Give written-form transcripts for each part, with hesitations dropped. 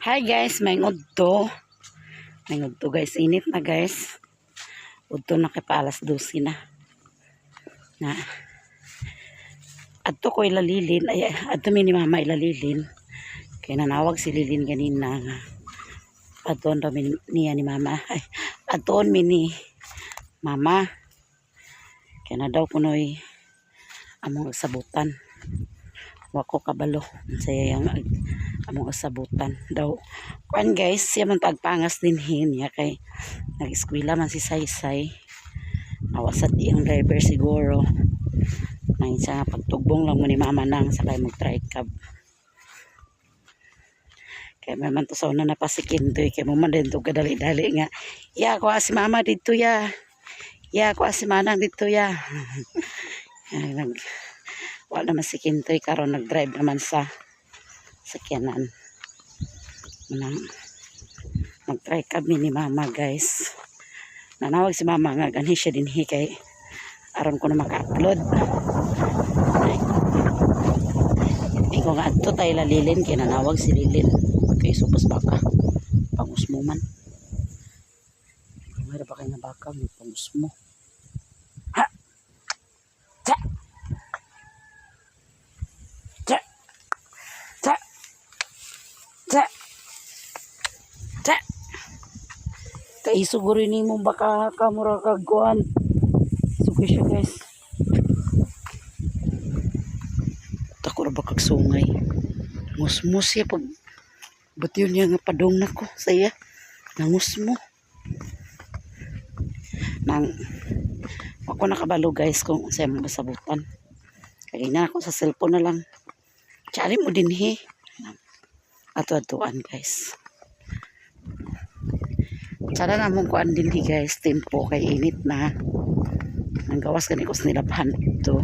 Hi guys, may ngudto. May ngudto guys, init na guys. Udto na kay pa alas 12 na. Na. Adto ko ilalilin, ay adto mi ni mama ilalilin. Kaya nanawag si Lilin ganina nga. Adton mi niya ni mama. Ay, adton mi ni mama. Kaya na daw kunoy among sabutan. Wako kabalo saya yang among sabutan daw kuan guys siya man tagpangas din niya kay nag-eskwela man si Saysay awasat iyang driver siguro nang isa pagtugbong lang mo ni mama nang sakay mag-try cab kay may man to sa una napasikintoy kay mo man din to kadali-dali nga ya ko si mama dito ya ko si manang dito ya nag wala naman si Kintoy karon nag-drive naman sa sakyanan. Nag-try kami ni mama guys. Nanawag si mama nga ganhi siya din kay aron ko na maka-upload. Hindi ko nga ato tayo lalilin kay nanawag si Lilin. Kay supos baka. Pangus mo man. Mayroon pa kayo na baka may pangus mo. Ha! Cha! Kay siguro ni mo baka kamura kagkuan. Sugo siya guys. Tako ra bakag sungay. Musmus siya pag ba't yun niya nga padong nako saya. Nangus mo. Nang ako nakabalo guys kung saya mo masabutan. Kaya na ako sa cellphone na lang. Tsari mo din Ato-atuan guys. Sana namang kuan din guys, tempo kay init na. Ang gawas kanikos nilabahan ito.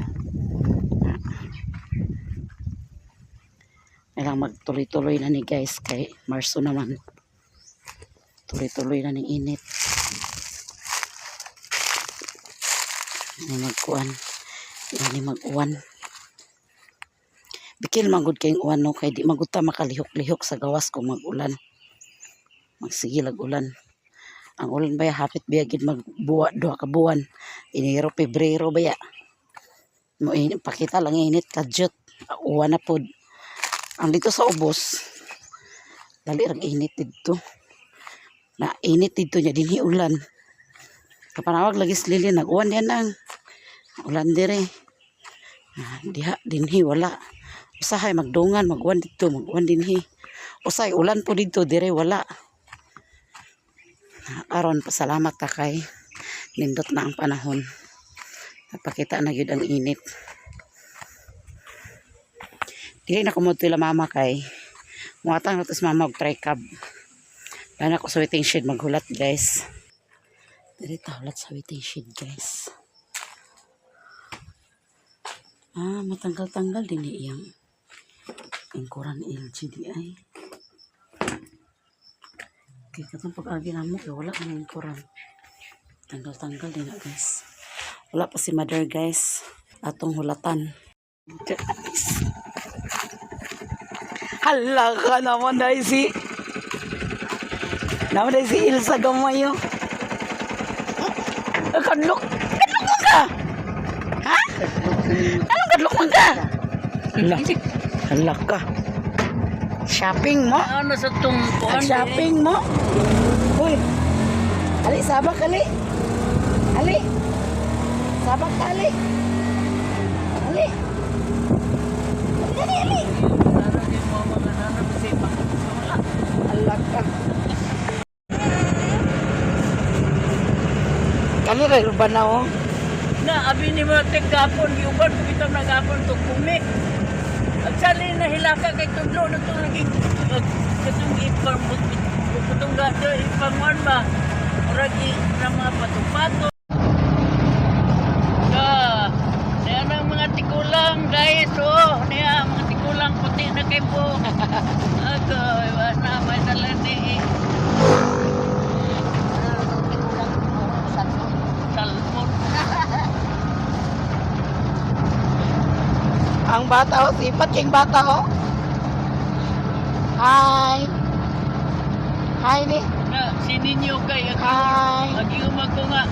Kailang magtuloy-tuloy na ni guys kay Marso naman. Tuloy-tuloy na ng init. Ini magkuan. Ini mag-uwan. Bikil magud kayong uwan no kay di magud ta makalihok-lihok sa gawas kung mag-ulan. Magsigil ag-ulan. Ang ulan baya hapit biya gid magbuwa duha ka buwan. Enero, Pebrero baya. Mo pakita lang init kadyot. Uwan na pod. Ang dito sa ubos. Dali rag init dito. Na init dito nya dinhi ulan. Kapanawag lagi slili nag-uwan yan nang. Ulan dire. Diha dinhi wala. Usahay magdungan mag-uwan dito, mag-uwan dinhi. Usay ulan po dito dire wala. Aron pasalamat ta kay nindot na ang panahon. Napakita na gyud ang init. Dili na kumudto la mama kay muatang natos mama og try cab. Dana ko sa waiting shed maghulat guys. Diri ta hulat sa waiting shed guys. Matanggal-tanggal din iyang ingkuran LGDI. Okay, katong pag-agi na mo, wala ka na ingkuran. Tanggal-tanggal din na guys. Wala pa si mother guys. Atong hulatan. Hala ka naman dahil si Ilsa Gamayo. Kadlok mo ka! Ha? Anong kadlok mo ka? Hala ka. Shopping mo? Ano sa tungkuan? Shopping mo? Uy. Ali, sabak ali. Ali. Sabak ka ali. Ali. Ali, ali. Hala ka. Kali rin ba na oh? Na, abi ni mo tigapon, giuban kung ito nagapon itong kumi. At sali na hilaka kay tudlo na ito naging itong itong gato, ipanguan ba? Oragi na mga pato-pato. Niya ng mga tikulang guys, oh. Niya mga tikulang puti na kayo po. Ako, iba na, may talani eh. Salmon. Ang bata oh, sipat king bata oh. Hi. Hi, Ni. Na, si Ninyo kay Hi. ag-iumag ko nga.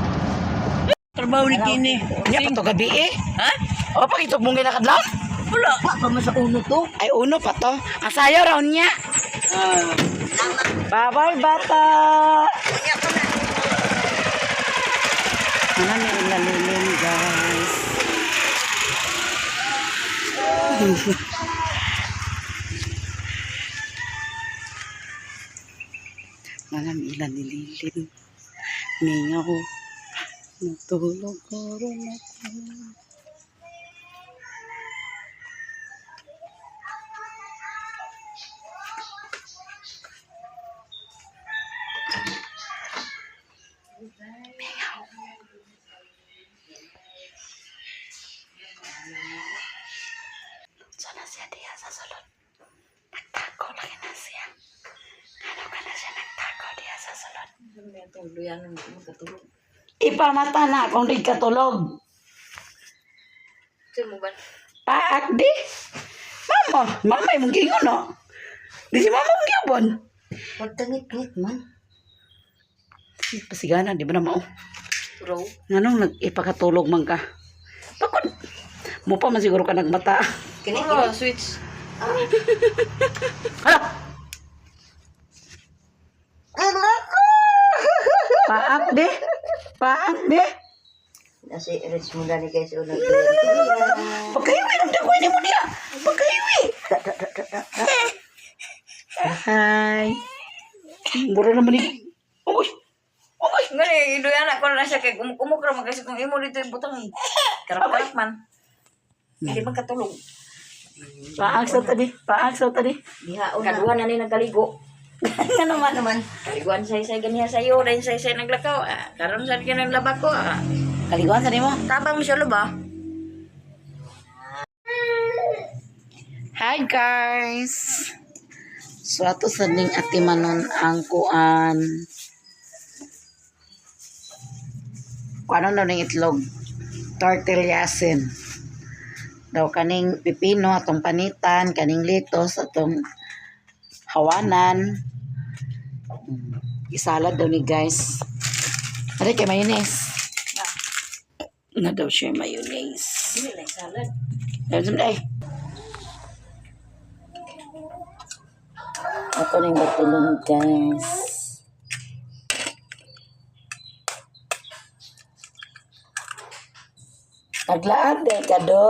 Trabaho ni Kini. Nya pa to gabi eh. Ha? O, pakitog mong ginakadlaw? Wala. Pa mo sa uno to. Ay, uno pa to. Ang sayo raw niya. Bye-bye, bata. Ano na ilalilim, guys. Malam ilan nililim. Mingaw. Natulog ko rin ako. Sana siya diya sa sulod. Nagtago lagi na siya. Ano ka na siya nagtago diya sa sulod? Ipamata na kung di katulog. Sino ba? Paak di. Mama yung gingon no. Di si mama mong gibon. Pagtangit-ngit man. Pasigana, di ba na mao? Bro. Nganong nag-ipakatulog man ka? Bakit? Mo pa man siguro ka nagmata. Kini switch. Hala! Paak di. Paak di. Nasi rich mo gani guys una. Pagkaiwi, nagdagoy ni mo niya. Pagkaiwi. Hi. Mura naman ni. Uy. Uy. Ngani ido anak ko na siya kay kumukra man kasi kung imo dito butang. Karap-karap man. Hindi man katulog. Paak sa tadi. Paak sa tadi. Bihaon na. Kaduhan na ni nagkaligo. Ano naman? Kaliguan say-say ganiya sa'yo, dahil say-say naglakaw. Karon saan ka naglabak ko. Kaliguan sa nimo. Tabang mo siya ba? Hi guys. So ato sa ning atimanon ang kuan. Kuano na ning itlog? Tortillasin. Daw kaning pipino atong panitan, kaning litos atong hawanan. Isalad daw ni guys. Ari kay mayonnaise. Na daw siya mayonnaise. Hindi lang salad. Ay. Ako na yung batulong guys. Naglaan din ka do.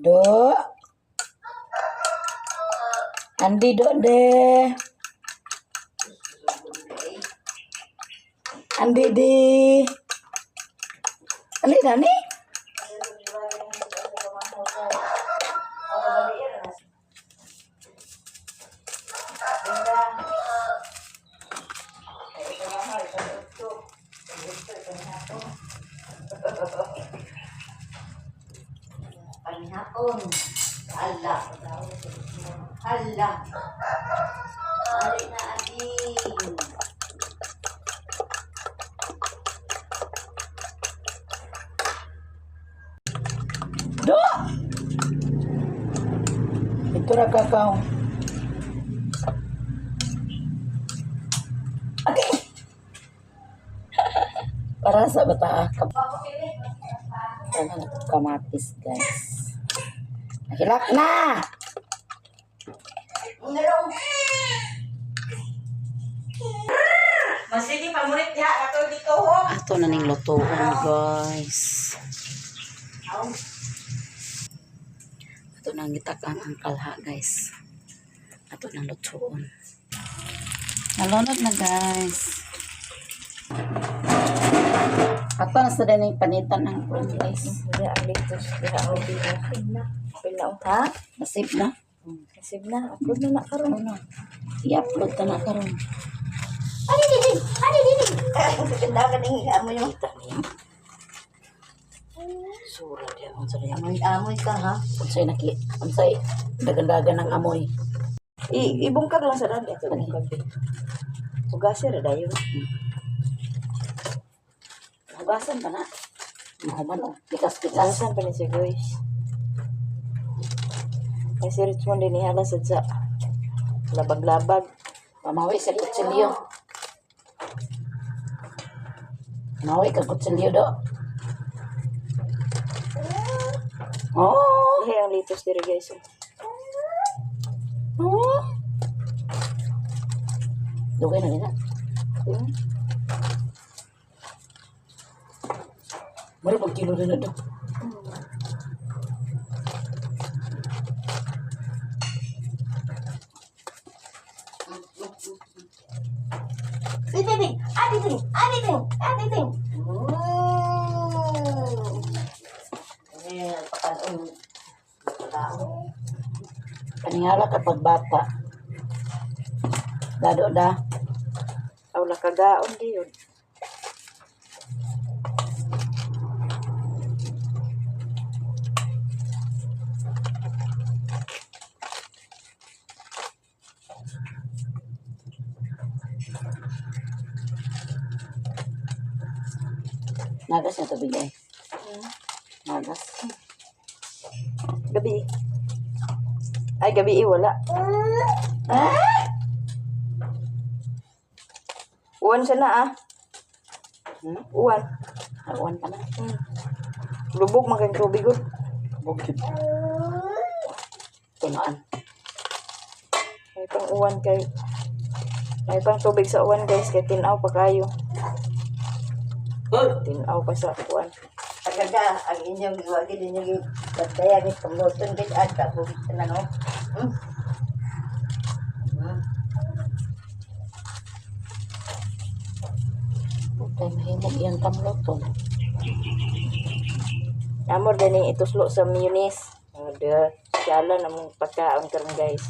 Do. Andi do de. Andi di. Ali Dani. Panihapon. Hala. Hala. Ari na ading. Do. Ito ra kakao. Okay. Para sa bata kamatis guys. Hilak na. Masini pamulit ya ato dito ho. Ato na ning lutuon guys. Ato nang gitakang ang kalha guys. Ato nang lutuon. Nalunod na guys. Ato na sa din panitan ng kuwan guys. Dia alitos dia obi na. Pila ha? Nasib na. Kasib na. Upload na karon na. I-upload ka na karon. Ani didi. Ani didi. Kendakan ni amo yung Sorry. Amoy-amoy ka ha. Unsay dagan-dagan ng amoy. Ibungkag lang sa dali. Ito bungkag din. Hugasin ra dayon. Hugasan pa na. Mahuman o. Kikas-kikas. Hugasan pa ni siya guys. Kay si Richmond din ihala sa labag-labag. Pamawi sa kutsilyo. Mawi ka kutsilyo do. Oh. Lahi ang litos diri guys. Oh. Dugay na nila. Mari pag kilo din na do. Aditing. Kaningala kapag bata. Dado da. Aw nakagaon di yun. Nagas na tubig ay. Nagas. Gabi. Ay gabi wala. Uwan siya na ah. Uwan. Awan pa na. Lubog man kang tubig gud. Bukid. Tunaan. May pang uwan kay may pang tubig sa uwan guys kay tinaw pa kayo. Tinaw pa sa uwan. Agada ang inyong iwagi din yung bagdaya ni kamuton din at kabugit na no. Kaya mahimog iyang kamloton. Amor din yung ituslo sa mayonnaise. Ada siyalan namong pagkaon karon guys.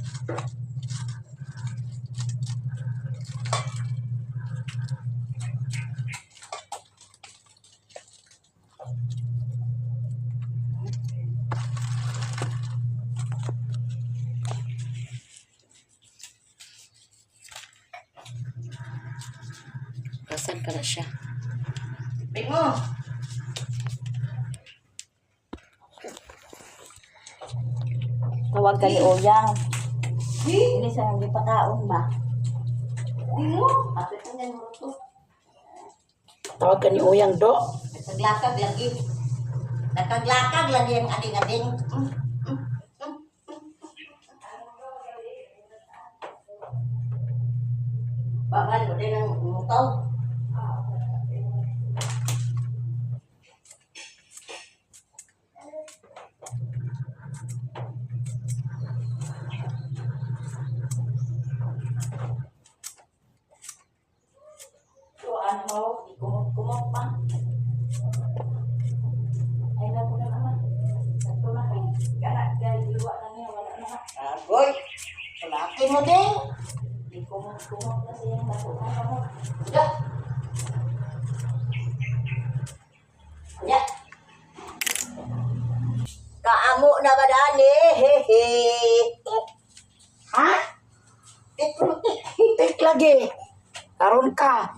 Kasan ka na siya. Bingo! Tawag ka ni Oyang. Ini sa hindi pagkaon ba? Bingo! Kapit mo yan mo to. Tawag ka ni Uyang do. Nakaglakag lagi. Nakaglakag lagi ang ading-ading. Bakal mo din ang mutaw. So ano, kumot pa. Ay na po na naman. Ito na kay kaya iwa na niya wala na. Agoy! Sulaki mo din. Kumot na siya nato na kamot. Ya. Ya. Kaamo na ba dani? Hehe. Ha? Tik lagi. Karon ka.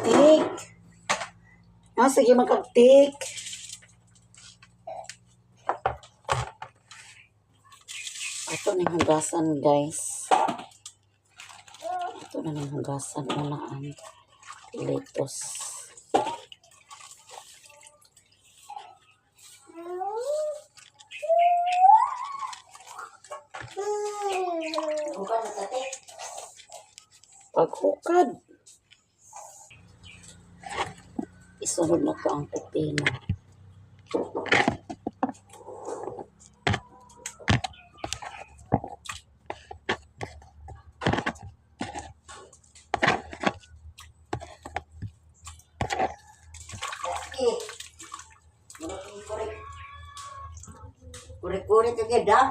Tik. Sige magkag-tik. Ito na yung hugasan guys. Ito na yung hugasan. Una ang lettuce. Bukan na tati. Paghukad. Isunod na to ang pipino. Kurik-kurik agad ha.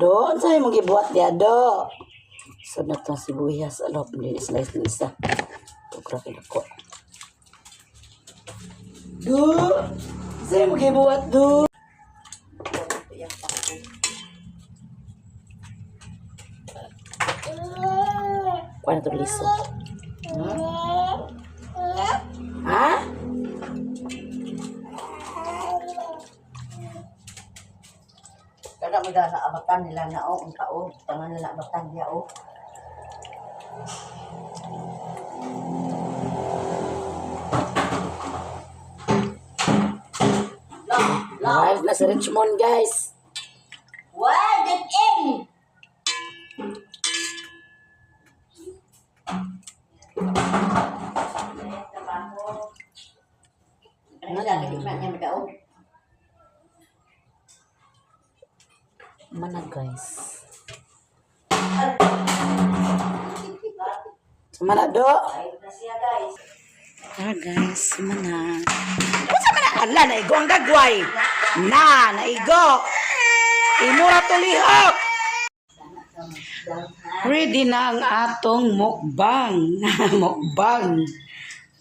Doon sa'yo mong gibuhat niya, do. So, na itong sibuyas. Alo, slice na isa. Tukra ko. Do. Sa'yo mong gibuhat, do. Kuha na itong liso. Ha? Kada mo na abatan nila na o, ang tao, tangan nila abatan niya o. Live na si Richmond, guys. Why get in? Ano lang, hindi man niya madaog. Mana, guys. Mana, do? Ay, siya guys. Guys, mana. Ano mana? Ala, naigo ang gagway. Naigo. Imura tulihok. Ready na ang atong mukbang. Mukbang.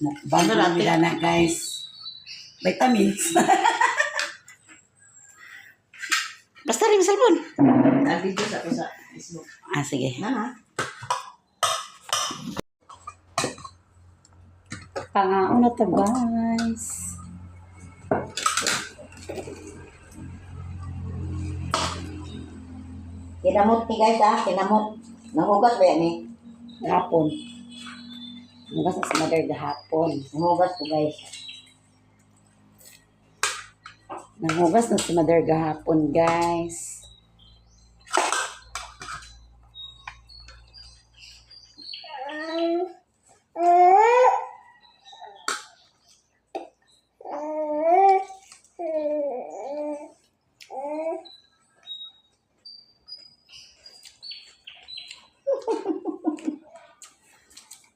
Mukbang na nila na, guys. Vitamins. Basta rin salmon. Nandito sa Facebook. Sige. Na. Pangaon na to, guys. Kinamot ni guys ah, kinamot. Nahugas ba yan eh? Gahapon. Hugas na si mother gahapon. Nahugas ko guys. Nahugas na si mother gahapon, guys.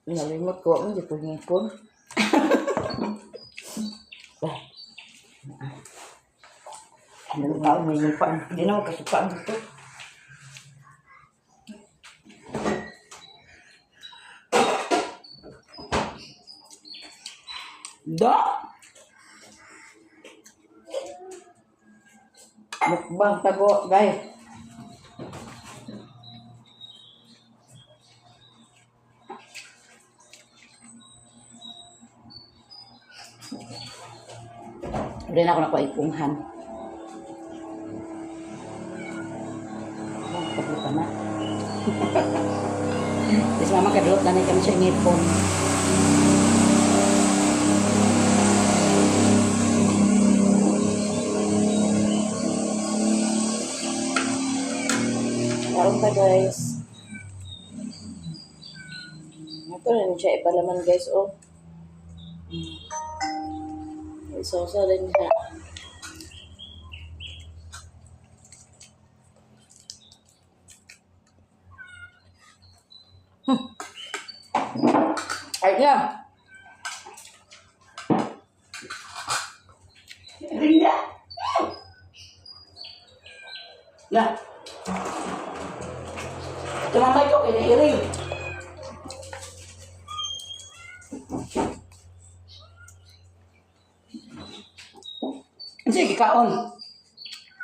Nalimot ko ang dito ngipon. Ano ba ang may ngipon? Hindi na ako kasupaan dito. Do? Mukbang tago guys. Rin ako na ko ipunghan. Paglupa na. Tapos mama kadulot na kami siya ngipon. Karon pa guys. Ito rin siya ipalaman guys oh. Isoso rin siya. Ay na. Rinda. Na. Tumambay ko kiniiring. Sige, kaon.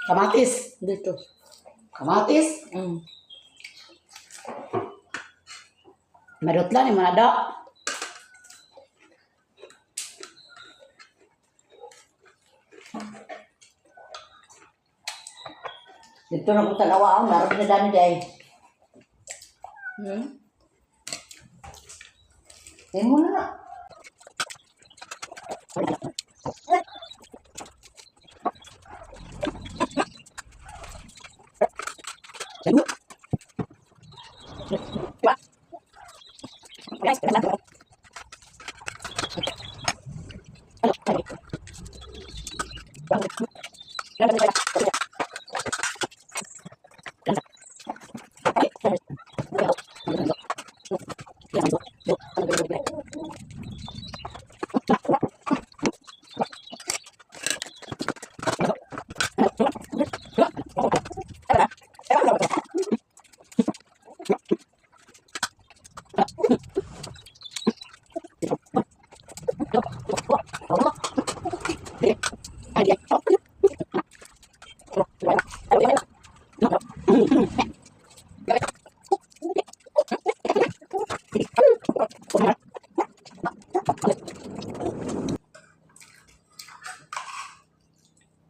Kamatis. Dito. Kamatis. Marot lang yung mga da. Dito na po talawa ako. Naroon na dami dahil. Tingin mo na.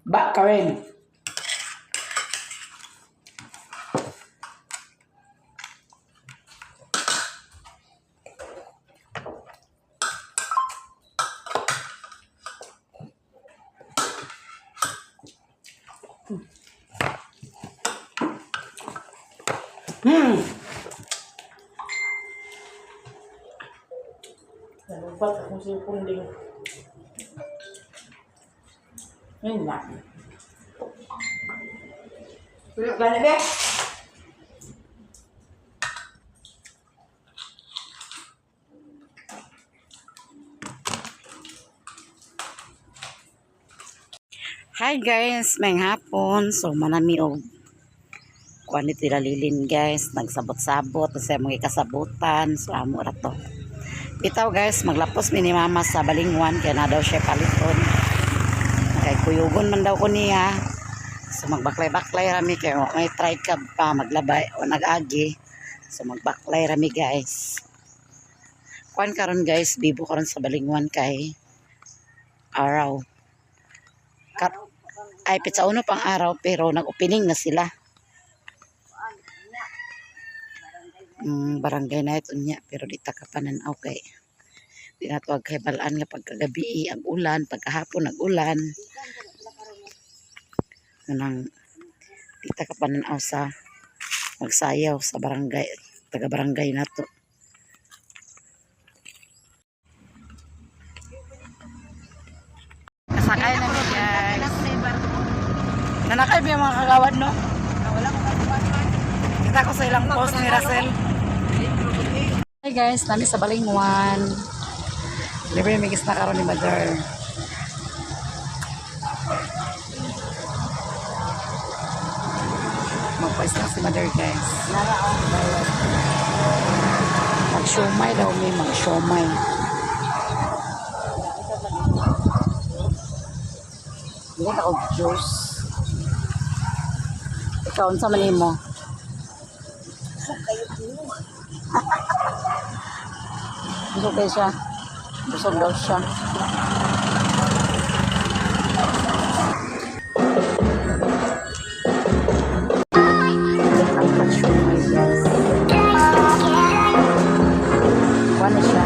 Ba, Karen. Nalumpat akong sipon din. Yun na. Tulog ka na, be? Hi guys, may hapon. So manami og kuan ni Tilalilin guys, nagsabot-sabot sa mga kasabutan. So amo ra to. Bitaw guys, maglapos mi ni mama sa balingwan kaya na daw siya paliton. Kay kuyugon man daw ko niya. So magbaklay-baklay rami kay may try ka pa maglabay o nag-agi. So magbaklay rami guys. Kuan karon guys, bibo karon sa balingwan kay araw. Ay pitsa uno pang araw pero nag-opening na sila. Barangay na ito niya pero di ta kapanan okay. Di na to kay balaan nga pagkagabi ang ulan, pagkahapon nag-ulan. Nang di ta kapanan sa magsayaw sa barangay, taga barangay na to. Kasakay na mi guys. Nanakay ba yung mga kagawad no? Kita ko sa ilang post ni Russell. Hi guys, nami sa Balingwan. Libre migis na karon ni Mother. Magpais na si Mother guys. Mag-siomay daw may mag-siomay. Hindi na ako juice. Ikaw, unsa man nimo? Busog kayo siya. Busog daw siya. Ang pag-siomay guys. Kuha na siya.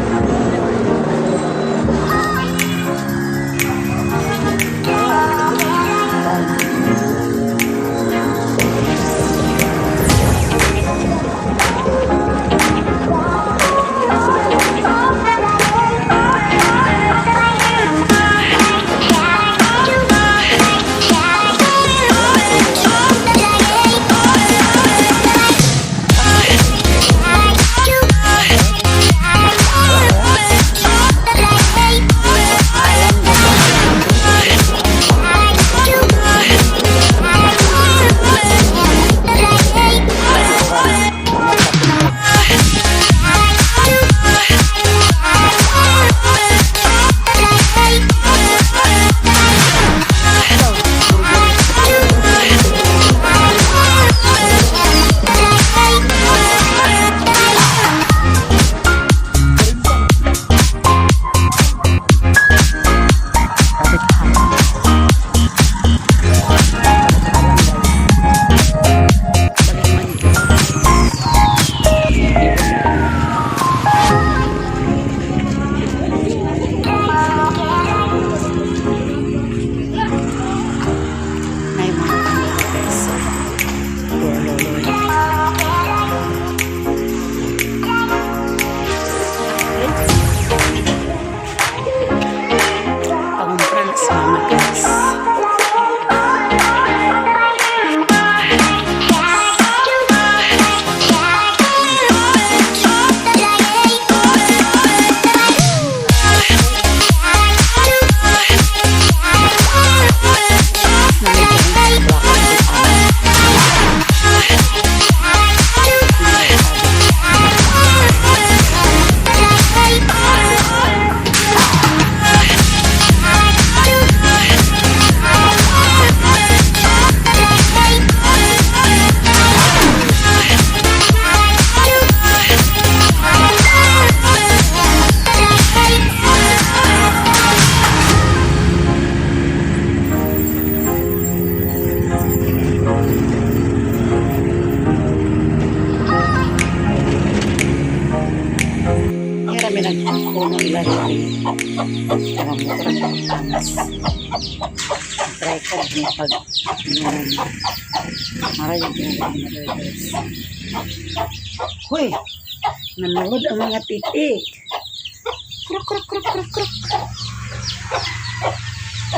Parang motor ang angas. Try ka din pag marayog yung guys. Hoy! Nanood ang mga titik. Kruk, kruk, kruk, kruk, kruk.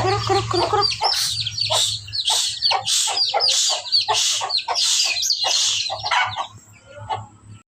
Kruk, kruk, kruk, kruk.